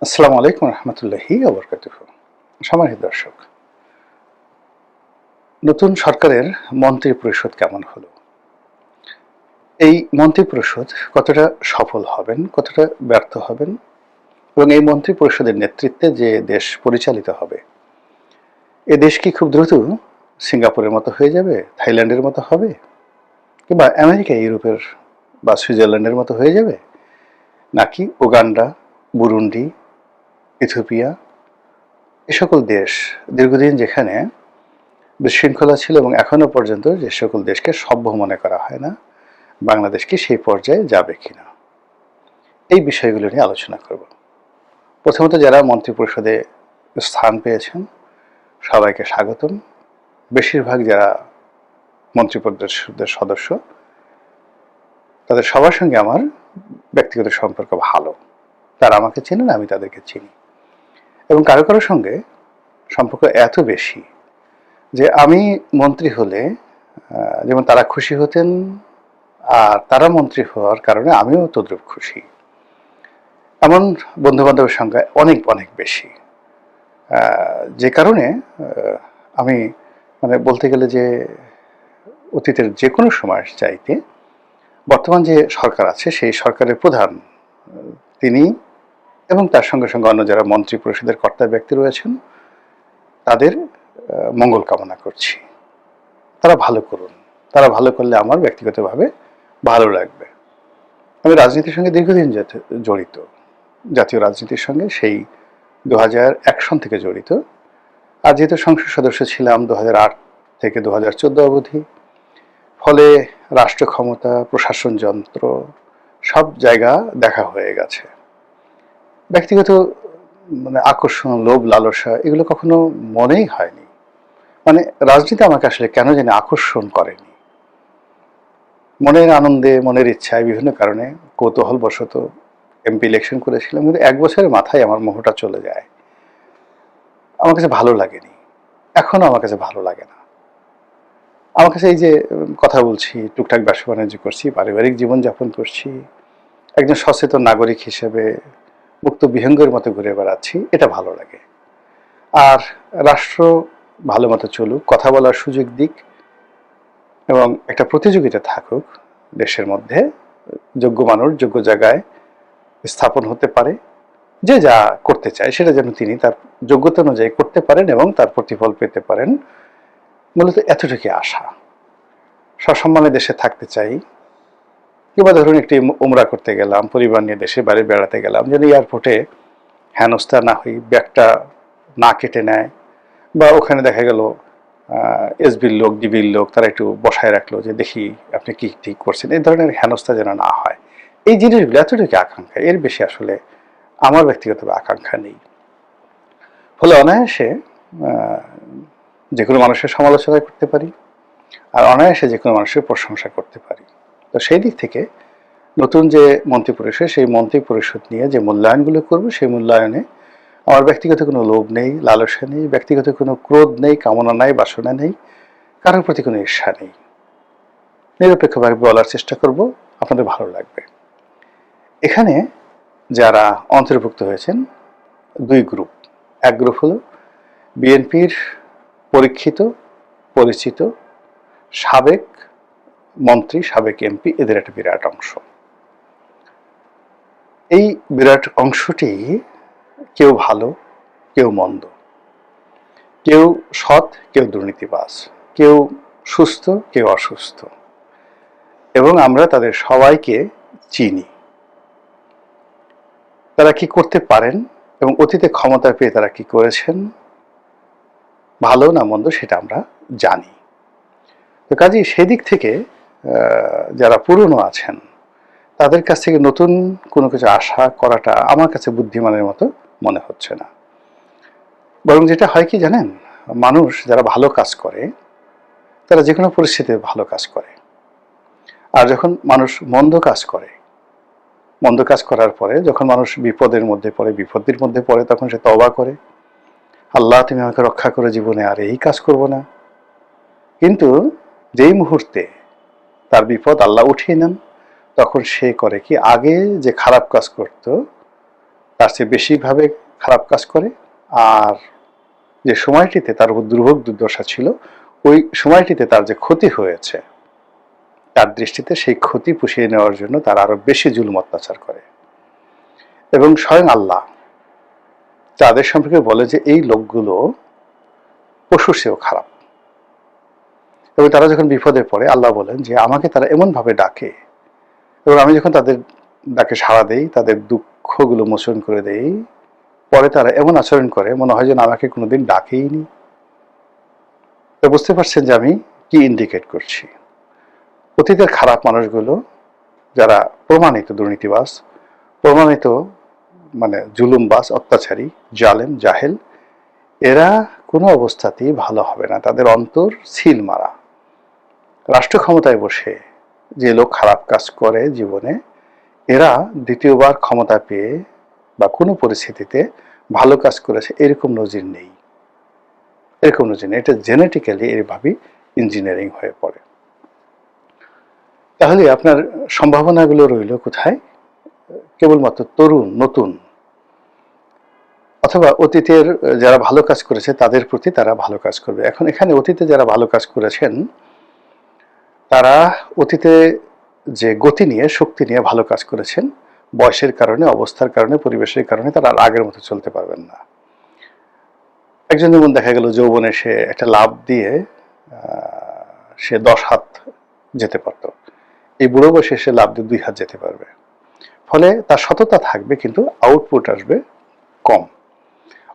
আসসালামু আলাইকুম রহমতুল্লাহি ওয়া বারাকাতুহু। সম্মানিত দর্শক, নতুন সরকারের মন্ত্রী পরিষদ কেমন হলো? এই মন্ত্রী পরিষদ কতটা সফল হবেন, কতটা ব্যর্থ হবেন এবং এই মন্ত্রী পরিষদের নেতৃত্বে যে দেশ পরিচালিত হবে, এ দেশ কি খুব দ্রুত সিঙ্গাপুরের মতো হয়ে যাবে, থাইল্যান্ডের মতো হবে, কিংবা আমেরিকা, ইউরোপের বা সুইজারল্যান্ডের মতো হয়ে যাবে, নাকি উগান্ডা, বুরুন্ডি, ইথিওপিয়া এ সকল দেশ দীর্ঘদিন যেখানে বিশৃঙ্খলা ছিল এবং এখনো পর্যন্ত যে সকল দেশকে সভ্য মনে করা হয় না, বাংলাদেশ কি সেই পর্যায়ে যাবে কিনা, এই বিষয়গুলো নিয়ে আলোচনা করব। প্রথমত যারা মন্ত্রিপরিষদে স্থান পেয়েছেন সবাইকে স্বাগতম। বেশিরভাগ যারা মন্ত্রিপরিষদের সদস্য তাদের সবার সঙ্গে আমার ব্যক্তিগত সম্পর্ক ভালো। তারা আমাকে চেনেন, আমি তাদেরকে চিনি, এবং কারো কারোর সঙ্গে সম্পর্ক এত বেশি যে আমি মন্ত্রী হলে যেমন তারা খুশি হতেন, আর তারা মন্ত্রী হওয়ার কারণে আমিও তদ্রুপ খুশি। এমন বন্ধুবান্ধবের সংখ্যা অনেক অনেক বেশি, যে কারণে আমি বলতে গেলে যে অতীতের যে কোনো সময় চাইতে বর্তমান যে সরকার আছে সেই সরকারের প্রধান তিনি এবং তার সঙ্গে সঙ্গে অন্য যারা মন্ত্রী পরিষদের কর্তা ব্যক্তি রয়েছেন তাদের মঙ্গল কামনা করছি। তারা ভালো করুন, তারা ভালো করলে আমার ব্যক্তিগতভাবে ভালো লাগবে। আমি রাজনীতির সঙ্গে দীর্ঘদিন জড়িত, জাতীয় রাজনীতির সঙ্গে সেই 2001 সন থেকে জড়িত। আর যেহেতু সংসদ সদস্য ছিলাম 2008 থেকে 2014 অবধি, ফলে রাষ্ট্র ক্ষমতা, প্রশাসন যন্ত্র সব জায়গা দেখা হয়ে গেছে। ব্যক্তিগত আকর্ষণ, লোভ, লালসা এগুলো কখনো মনেই হয়নি। রাজনীতি আমাকে আসলে কেন জানি আকর্ষণ করেনি। মনের আনন্দে, মনের ইচ্ছায়, বিভিন্ন কারণে কৌতূহলবশত এমপি ইলেকশন করেছিলাম, কিন্তু 1 বছরের মাথায় আমার মোহটা চলে যায়। আমার কাছে ভালো লাগেনি, এখনো আমার কাছে ভালো লাগে না। আমার কাছে এই যে কথা বলছি, টুকটাক ব্যবসা বাণিজ্য করছি, পারিবারিক জীবনযাপন করছি, একজন সচেতন নাগরিক হিসেবে মুক্ত বিহঙ্গের মতো ঘুরে বেড়াচ্ছি, এটা ভালো লাগে। আর রাষ্ট্র ভালো মতো চলুক, কথা বলার সুযোগ দিক এবং একটা প্রতিযোগিতা থাকুক দেশের মধ্যে, যোগ্য মানুষ যোগ্য জায়গায় স্থাপন হতে পারে, যে যা করতে চায় সেটা যেন তিনি তার যোগ্যতা অনুযায়ী করতে পারেন এবং তার প্রতিফল পেতে পারেন। মূলত এতটুকুই আশা। সসম্মানে দেশে থাকতে চাই, কিংবা ধরুন একটি উমরা করতে গেলাম, পরিবার নিয়ে দেশের বাইরে বেড়াতে গেলাম, যেন এয়ারপোর্টে হেনস্থা না হই, ব্যাগটা না কেটে নেয়, বা ওখানে দেখা গেল এসবির লোক, ডিবির লোক তারা একটু বসায় রাখলো যে দেখি আপনি কি ঠিক করছেন, এই ধরনের হেনস্থা যেন না হয়। এই জিনিসগুলো এতটুকু আকাঙ্ক্ষা, এর বেশি আসলে আমার ব্যক্তিগতভাবে আকাঙ্ক্ষা নেই। ফলে অনায়াসে যে কোনো মানুষের সমালোচনা করতে পারি, আর অনায়াসে যে কোনো মানুষের প্রশংসা করতে পারি। তো সেই দিক থেকে নতুন যে মন্ত্রী পরিষদ, সেই মন্ত্রী পরিষদ নিয়ে যে মূল্যায়নগুলো করব, সেই মূল্যায়নে আমার ব্যক্তিগত কোনো লোভ নেই, লালসা নেই, ব্যক্তিগত কোনো ক্রোধ নেই, কামনা নাই, বাসনা নেই, কারোর প্রতি কোনো ঈর্ষা নেই। নিরপেক্ষভাবে বলার চেষ্টা করব, আপনাদের ভালো লাগবে। এখানে যারা অন্তর্ভুক্ত হয়েছেন 2 গ্রুপ। এক গ্রুপ হলো বিএনপির পরীক্ষিত, পরিচিত সাবেক মন্ত্রী, সাবেক এমপি, এদের একটা বিরাট অংশ। এই বিরাট অংশটি কেউ ভালো, কেউ মন্দ, কেউ সৎ, কেউ দুর্নীতিবাজ, কেউ সুস্থ, কেউ অসুস্থ, এবং আমরা তাদের সবাইকে চিনি। তারা কি করতে পারেন এবং অতীতে ক্ষমতা পেয়ে তারা কি করেছেন, ভালো না মন্দ, সেটা আমরা জানি। তো কাজেই সেদিক থেকে যারা পুরনো আছেন তাদের কাছ থেকে নতুন কোনো কিছু আশা করাটা আমার কাছে বুদ্ধিমানের মতো মনে হচ্ছে না। বরং যেটা হয় কি জানেন, মানুষ যারা ভালো কাজ করে তারা যে কোনো পরিস্থিতিতে ভালো কাজ করে, আর যখন মানুষ মন্দ কাজ করে, মন্দ কাজ করার পরে যখন মানুষ বিপদের মধ্যে পড়ে, বিপত্তির মধ্যে পড়ে, তখন সে তওবা করে, আল্লাহ তুমি আমাকে রক্ষা করে, জীবনে আর এই কাজ করব না। কিন্তু যেই মুহূর্তে তার বিপদ আল্লাহ উঠিয়ে নেন, তখন সে করে কি, আগে যে খারাপ কাজ করত তার চেয়ে বেশিভাবে খারাপ কাজ করে, আর যে সময়টিতে তার উপর দুর্ভোগ দুর্দশা ছিল ওই সময়টিতে তার যে ক্ষতি হয়েছে তার দৃষ্টিতে সেই ক্ষতি পুষিয়ে নেওয়ার জন্য তার আরো বেশি জুলুম অত্যাচার করে। এবং স্বয়ং আল্লাহ তাদের সম্পর্কে বলে যে এই লোকগুলো পশুর চেয়েও খারাপ। এবং তারা যখন বিপদে পড়ে আল্লাহ বলেন যে আমাকে তারা এমনভাবে ডাকে, এবং আমি যখন তাদের ডাকে সাড়া দেই, তাদের দুঃখগুলো মোচন করে দেই, পরে তারা এমন আচরণ করে মনে হয় যেন আমাকে কোনোদিন ডাকেইনি। তো বুঝতে পারছেন যে আমি কি ইন্ডিকেট করছি। অতীতের খারাপ মানুষগুলো যারা প্রমাণিত দুর্নীতিবাজ, প্রমাণিত জুলুমবাজ, অত্যাচারী, জালেম, জাহেল, এরা কোনো অবস্থাতেই ভালো হবে না। তাদের অন্তর সিল মারা। রাষ্ট্র ক্ষমতায় বসে যে লোক খারাপ কাজ করে জীবনে, এরা দ্বিতীয়বার ক্ষমতা পেয়ে বা কোনো পরিস্থিতিতে ভালো কাজ করেছে এরকম নজির নেই। এরকম নজির নেই। এটা জেনেটিক্যালি এভাবেই ইঞ্জিনিয়ারিং হয়ে পড়ে। তাহলে আপনার সম্ভাবনাগুলো রইল কোথায়? কেবলমাত্র তরুণ, নতুন, অথবা অতীতের যারা ভালো কাজ করেছে তাদের প্রতি তারা ভালো কাজ করবে। এখন এখানে অতীতে যারা ভালো কাজ করেছেন তারা অতীতে যে গতি নিয়ে, শক্তি নিয়ে ভালো কাজ করেছেন, বয়সের কারণে, অবস্থার কারণে, পরিবেশের কারণে তারা আগের মতো চলতে পারবেন না। একজন যেমন দেখা গেল যৌবনে সে একটা লাভ দিয়ে সে 10 হাত যেতে পারত, এই বুড়ো বয়সে সে লাভ দিয়ে 2 হাত যেতে পারবে। ফলে তার সততা থাকবে কিন্তু আউটপুট আসবে কম।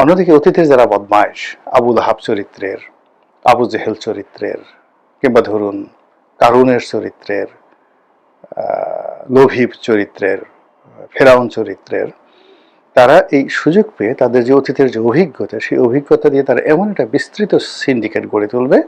অন্যদিকে অতীতের যারা বদমাইশ, আবু লাহাব চরিত্রের, আবু জেহেল চরিত্রের, কিংবা ধরুন কারুনের চরিত্রের, লোভী চরিত্রের, ফেরাউন চরিত্রের, তারা এই সুযোগ পেয়ে তাদের যে অতীতের যে অভিজ্ঞতা, সেই অভিজ্ঞতা দিয়ে তারা এমন একটা বিস্তৃত সিন্ডিকেট গড়ে তুলবে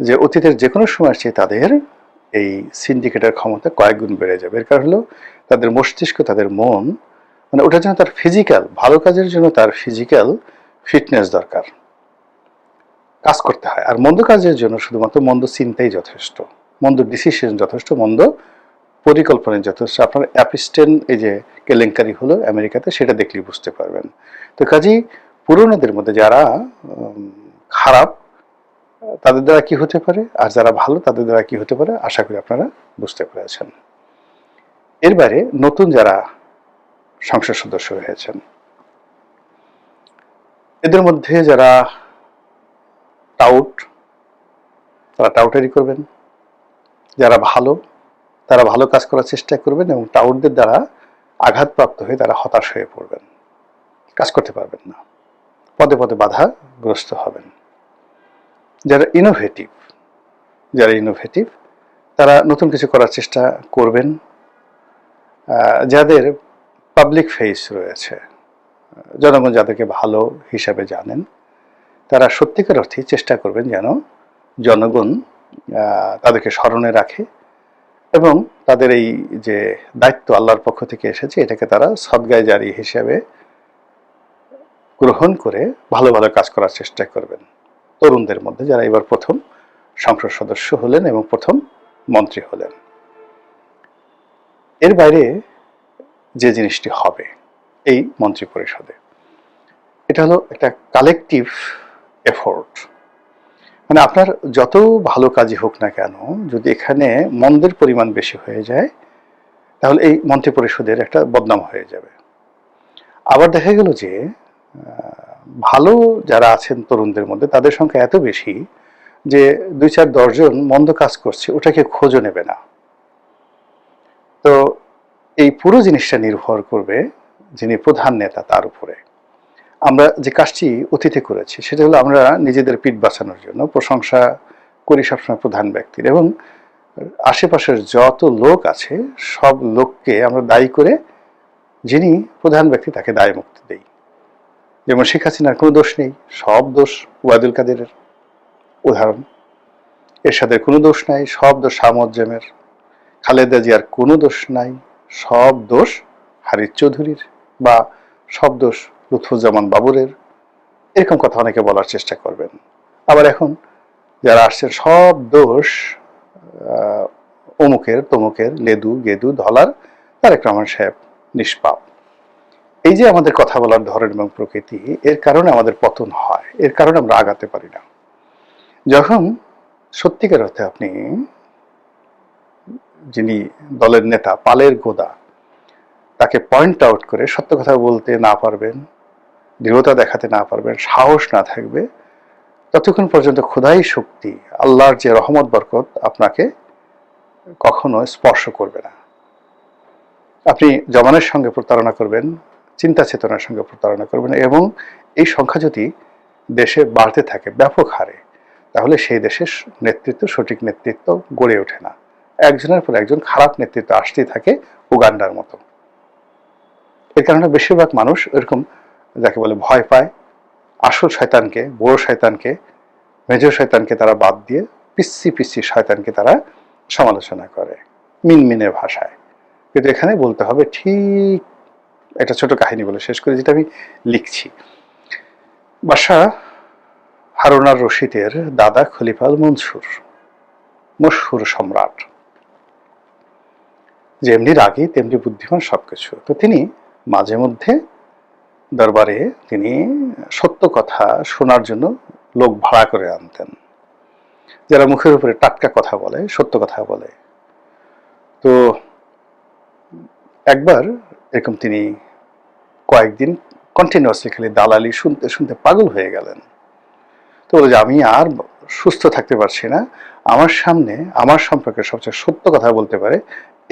যে অতীতের যে কোনো সময় চেয়ে তাদের এই সিন্ডিকেটের ক্ষমতা কয়েক গুণ বেড়ে যাবে। এর কারণ হলো তাদের মস্তিষ্ক, তাদের মন, ওটার জন্য তার ফিজিক্যাল, ভালো কাজের জন্য তার ফিজিক্যাল ফিটনেস দরকার, কাজ করতে হয়। আর মন্দ কাজের জন্য শুধুমাত্র মন্দ চিন্তাই যথেষ্ট, মন্দ ডিসিশন যথেষ্ট, মন্দ পরিকল্পনায় যথেষ্ট। আপনার অ্যাপিস্টেন এই যে কেলেঙ্কারি হলো আমেরিকাতে, সেটা দেখলেই বুঝতে পারবেন। তো কাজেই পুরনোদের মধ্যে যারা খারাপ তাদের দ্বারা কি হতে পারে, আর যারা ভালো তাদের দ্বারা কি হতে পারে, আশা করি আপনারা বুঝতে পেরেছেন। এর বাইরে নতুন যারা সংসদ সদস্য হয়েছেন, এদের মধ্যে যারা টাউট, তারা টাউটারি করবেন। যারা ভালো, তারা ভালো কাজ করার চেষ্টা করবেন, এবং টাউটদের দ্বারা আঘাতপ্রাপ্ত হয়ে তারা হতাশ হয়ে পড়বেন, কাজ করতে পারবেন না, পদে পদে বাধাগ্রস্ত হবেন। যারা ইনোভেটিভ তারা নতুন কিছু করার চেষ্টা করবেন। যাদের পাবলিক ফেস রয়েছে, জনগণ যাদেরকে ভালো হিসাবে জানেন, তারা সত্যিকার অর্থে চেষ্টা করবেন যেন জনগণ তাদেরকে স্মরণে রাখে, এবং তাদের এই যে দায়িত্ব আল্লাহর পক্ষ থেকে এসেছে এটাকে তারা সদগায়ে জারি হিসেবে গ্রহণ করে ভালো ভালো কাজ করার চেষ্টা করবেন। তরুণদের মধ্যে যারা এবার প্রথম সংসদ সদস্য হলেন এবং প্রথম মন্ত্রী হলেন। এর বাইরে যে জিনিসটি হবে এই মন্ত্রী পরিষদে, এটা হলো একটা কালেকটিভ এফোর্ট। আপনার যত ভালো কাজই হোক না কেন, যদি এখানে মন্দের পরিমাণ বেশি হয়ে যায় তাহলে এই মন্ত্রী পরিষদের একটা বদনাম হয়ে যাবে। আবার দেখা গেল যে ভালো যারা আছেন তরুণদের মধ্যে, তাদের সংখ্যা এত বেশি যে 2-4-10 জন মন্দ কাজ করছে, ওটাকে খোঁজও নেবে না। তো এই পুরো জিনিসটা নির্ভর করবে যিনি প্রধান নেতা তার উপরে। আমরা যে কাজটি অতীতে করেছি সেটা হলো আমরা নিজেদের পিঠ বাঁচানোর জন্য প্রশংসা করি সবসময় প্রধান ব্যক্তির, এবং আশেপাশের যত লোক আছে সব লোককে আমরা দায়ী করে যিনি প্রধান ব্যক্তি তাকে দায় মুক্তি দেই। যেমন শেখ হাসিনার কোনো দোষ নেই, সব দোষ ওবায়দুল কাদেরের উদাহরণ। এরশাদের কোনো দোষ নাই, সব দোষ শাহ মুয়াজ্জেমের। খালেদা জিয়ার কোনো দোষ নাই, সব দোষ হারিস চৌধুরীর, বা সব দোষ লুৎফুজ্জামান বাবরের। এরকম কথা অনেকে বলার চেষ্টা করবেন। আবার এখন যারা আসছেন সব দোষ অমুকের তমুকের, লেদু গেদু ধলার, তারেক রহমান সাহেব নিষ্পাপ। এই যে আমাদের কথা বলার ধরন এবং প্রকৃতি, এর কারণে আমাদের পতন হয়, এর কারণে আমরা আগাতে পারি না। যখন সত্যিকার অর্থে আপনি যিনি দলের নেতা, পালের গোদা, তাকে পয়েন্ট আউট করে সত্য কথা বলতে না পারবেন, দৃঢ়তা দেখাতে না পারবেন, সাহস না থাকবে, ততক্ষণ পর্যন্ত খোদাই শক্তি, আল্লাহর যে রহমত বরকত আপনাকে কখনো স্পর্শ করবে না। আপনি জমানের সঙ্গে প্রতারণা করবেন, চিন্তা চেতনার সঙ্গে প্রতারণা করবেন, এবং এই সংখ্যা যদি দেশে বাড়তে থাকে ব্যাপক হারে, তাহলে সেই দেশের নেতৃত্ব, সঠিক নেতৃত্ব গড়ে ওঠে না। একজনের পর একজন খারাপ নেতৃত্ব আসতেই থাকে, উগান্ডার মতো। এর কারণে বেশিরভাগ মানুষ এরকম যাকে বলে ভয় পায়, আসল শয়তানকে, বড় শয়তানকে, মেজর শয়তানকে তারা বাদ দিয়ে পিচ্ছি পিচ্ছি শয়তানকে তারা সমালোচনা করে মিনমিনে ভাষায়। কিন্তু এখানে বলতে হবে ঠিক একটা ছোট কাহিনী বলে শেষ করে, যেটা আমি লিখছি। বাদশাহ হারুন আর রশিদের দাদা খলিফা আল মনসুর, মশহুর সম্রাট, যেমনি রাগী তেমনি বুদ্ধিমান সবকিছু। তো তিনি মাঝে মধ্যে দরবারে তিনি সত্য কথা শোনার জন্য লোক ভাড়া করে আনতেন, যারা মুখের উপরে টাটকা কথা বলে, সত্য কথা বলে। তো একবার এরকম তিনি কয়েকদিন কন্টিনিউয়াসলি খালি দালালি শুনতে শুনতে পাগল হয়ে গেলেন। তো বলে যে আমি আর সুস্থ থাকতে পারছি না, আমার সামনে আমার সম্পর্কে সবচেয়ে সত্য কথা বলতে পারে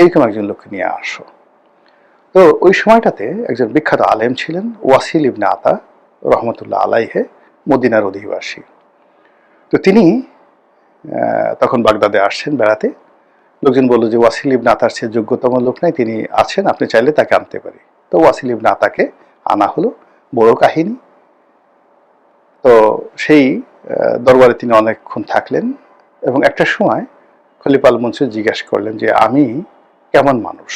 এইরকম একজন লোককে নিয়ে আসো। তো ওই সময়টাতে একজন বিখ্যাত আলেম ছিলেন, ওয়াসিল ইবনে আতা রহমতুল্লাহ আলাইহে, মদিনার অধিবাসী। তো তিনি তখন বাগদাদে আসছেন বেড়াতে। লোকজন বলল যে ওয়াসিল ইবনে আতার চেয়ে যোগ্যতম লোক নাই, তিনি আছেন, আপনি চাইলে তাকে আনতে পারি। তো ওয়াসিল ইবনে আতাকে আনা হলো। বড় কাহিনী। তো সেই দরবারে তিনি অনেকক্ষণ থাকলেন, এবং একটা সময় খলিফা আল মনসুর জিজ্ঞাসা করলেন যে আমি কেমন মানুষ,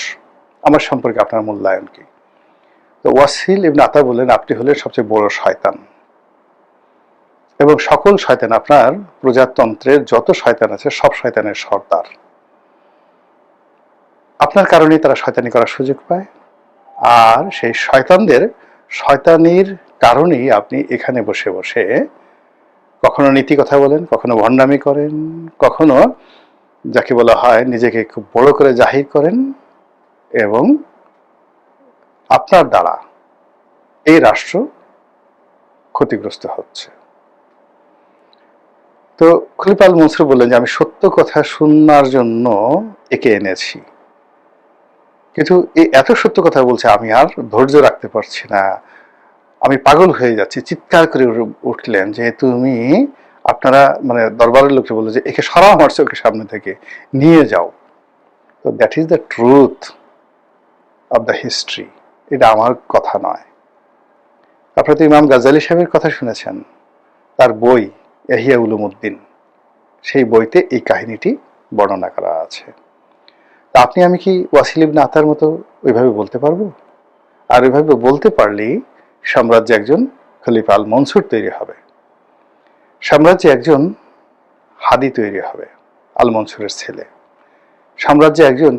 আমার সম্পর্কে আপনার মূল্যায়ন কি? তো ওয়াসিল ইবনে আতা বললেন, আপনি হলেন সবচেয়ে বড় শয়তান, এবং সকল শয়তান, আপনার প্রজাতন্ত্রের যত শয়তান আছে সব শয়তানের সর্দার। আপনার কারণেই তারা শয়তানি করার সুযোগ পায়, আর সেই শয়তানদের শয়তানির কারণেই আপনি এখানে বসে বসে কখনো নীতি কথা বলেন, কখনো ভণ্ডামি করেন, কখনো যাকে বলা হয় নিজেকে খুব বড় করে জাহির করেন, এবং আপনার দ্বারা এই রাষ্ট্র ক্ষতিগ্রস্ত হচ্ছে। তো খলিফা আল মনসুর বললেন যে আমি সত্য কথা শোনার জন্য একে এনেছি, কিন্তু এই এত সত্য কথা বলছে আমি আর ধৈর্য রাখতে পারছি না, আমি পাগল হয়ে যাচ্ছি। চিৎকার করে উঠলেন যে তুমি, আপনারা মানে দরবারের লোককে বললো যে একে সরাও আমার চোখের সামনে থেকে, নিয়ে যাও। তো that is the truth of the history, এটা আমার কথা নয়। আপনারা তো ইমাম গাজ্জালি সাহেবের কথা শুনেছেন, তার বই ইহইয়া উলুমউদ্দিন, সেই বইতে এই কাহিনীটি বর্ণনা করা আছে। তা আপনি আমি কি ওয়াসিল ইবনে আতার মতো ওইভাবে বলতে পারবো? আর ওইভাবে বলতে পারলেই সাম্রাজ্যে একজন খলিফা আল মনসুর তৈরি হবে, সাম্রাজ্যে একজন হাদি তৈরি হবে, আল মনসুরের ছেলে। সাম্রাজ্যে একজন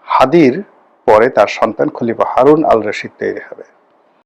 হাদির পরে তার সন্তান খলিফা হারুন আল রশিদ তৈরি হবে।